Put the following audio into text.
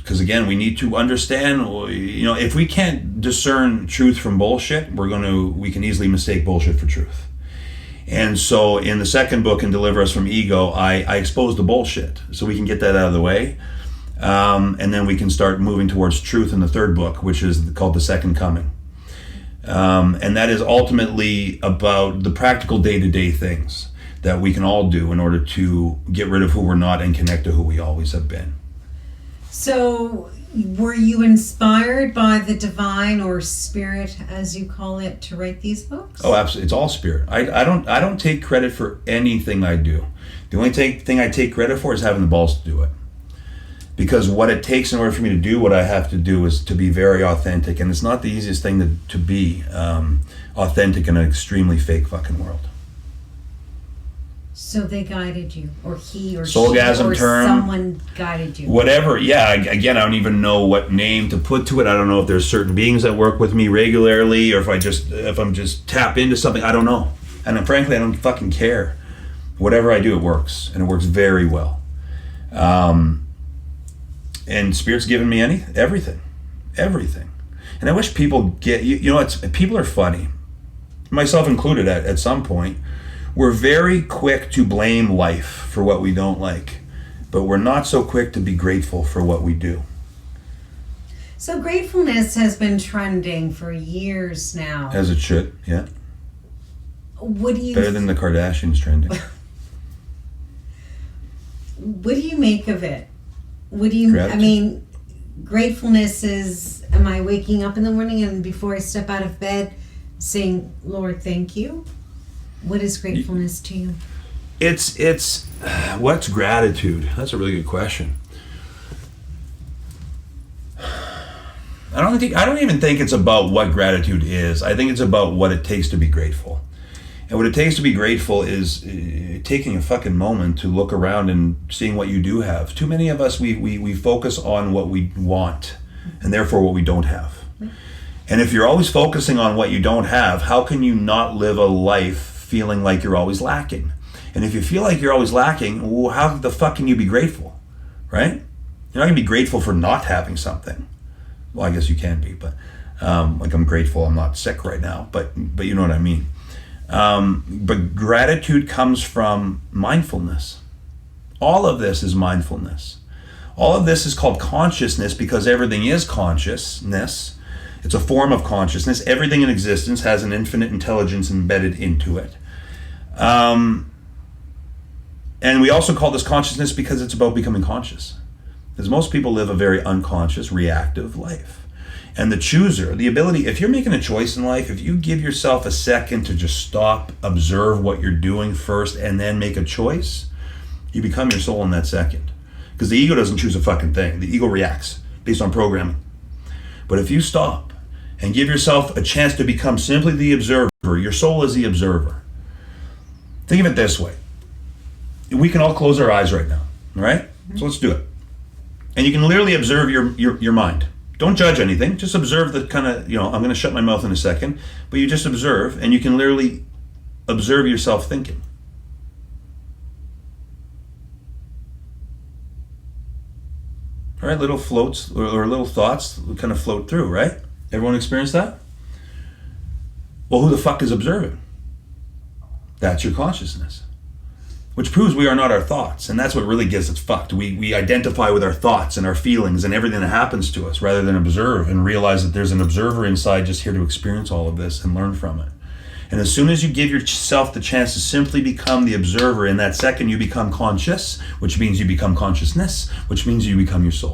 Because again, we need to understand, if we can't discern truth from bullshit, we can easily mistake bullshit for truth. And so in the second book, in Deliver Us from Ego, I expose the bullshit so we can get that out of the way. And then we can start moving towards truth in the third book, which is called The Second Coming. And that is ultimately about the practical day-to-day things that we can all do in order to get rid of who we're not and connect to who we always have been. So, were you inspired by the divine or spirit, as you call it, to write these books? Oh, absolutely. It's all spirit. I don't take credit for anything I do. The only thing I take credit for is having the balls to do it. Because what it takes in order for me to do what I have to do is to be very authentic. And it's not the easiest thing to be authentic in an extremely fake fucking world. So they guided you, or he or Soulgasm she, or term, someone guided you. Whatever, yeah. Again, I don't even know what name to put to it. I don't know if there's certain beings that work with me regularly, or if I'm just tap into something. I don't know. And frankly, I don't fucking care. Whatever I do, it works, and it works very well. And Spirit's given me everything. And I wish people get, people are funny, myself included at some point. We're very quick to blame life for what we don't like, but we're not so quick to be grateful for what we do. So gratefulness has been trending for years now. As it should, yeah. What do you... Better than the Kardashians trending. What do you make of it? What do you... Gratitude. I mean, gratefulness is, am I waking up in the morning and before I step out of bed saying, Lord, thank you? What is gratefulness to you? It's what's gratitude? That's a really good question. I don't even think it's about what gratitude is. I think it's about what it takes to be grateful. And what it takes to be grateful is taking a fucking moment to look around and seeing what you do have. Too many of us, we focus on what we want and therefore what we don't have. And if you're always focusing on what you don't have, how can you not live a life feeling like you're always lacking? And if you feel like you're always lacking, well, how the fuck can you be grateful, right? You're not gonna be grateful for not having something. Well, I guess you can be, but like I'm grateful I'm not sick right now, but you know what I mean. But gratitude comes from mindfulness. All of this is mindfulness. All of this is called consciousness because everything is consciousness. It's a form of consciousness. Everything in existence has an infinite intelligence embedded into it. And we also call this consciousness because it's about becoming conscious. Because most people live a very unconscious, reactive life. And the chooser, the ability, if you're making a choice in life, if you give yourself a second to just stop, observe what you're doing first, and then make a choice, you become your soul in that second. Because the ego doesn't choose a fucking thing. The ego reacts based on programming. But if you stop and give yourself a chance to become simply the observer, your soul is the observer. Think of it this way. We can all close our eyes right now, all right? So let's do it. And you can literally observe your mind. Don't judge anything. Just observe the kind of, I'm going to shut my mouth in a second, but you just observe, and you can literally observe yourself thinking. All right, little floats or little thoughts kind of float through, right? Everyone experience that? Well, who the fuck is observing? That's your consciousness. Which proves we are not our thoughts. And that's what really gets us fucked. We identify with our thoughts and our feelings and everything that happens to us rather than observe and realize that there's an observer inside just here to experience all of this and learn from it. And as soon as you give yourself the chance to simply become the observer, in that second you become conscious, which means you become consciousness, which means you become your soul.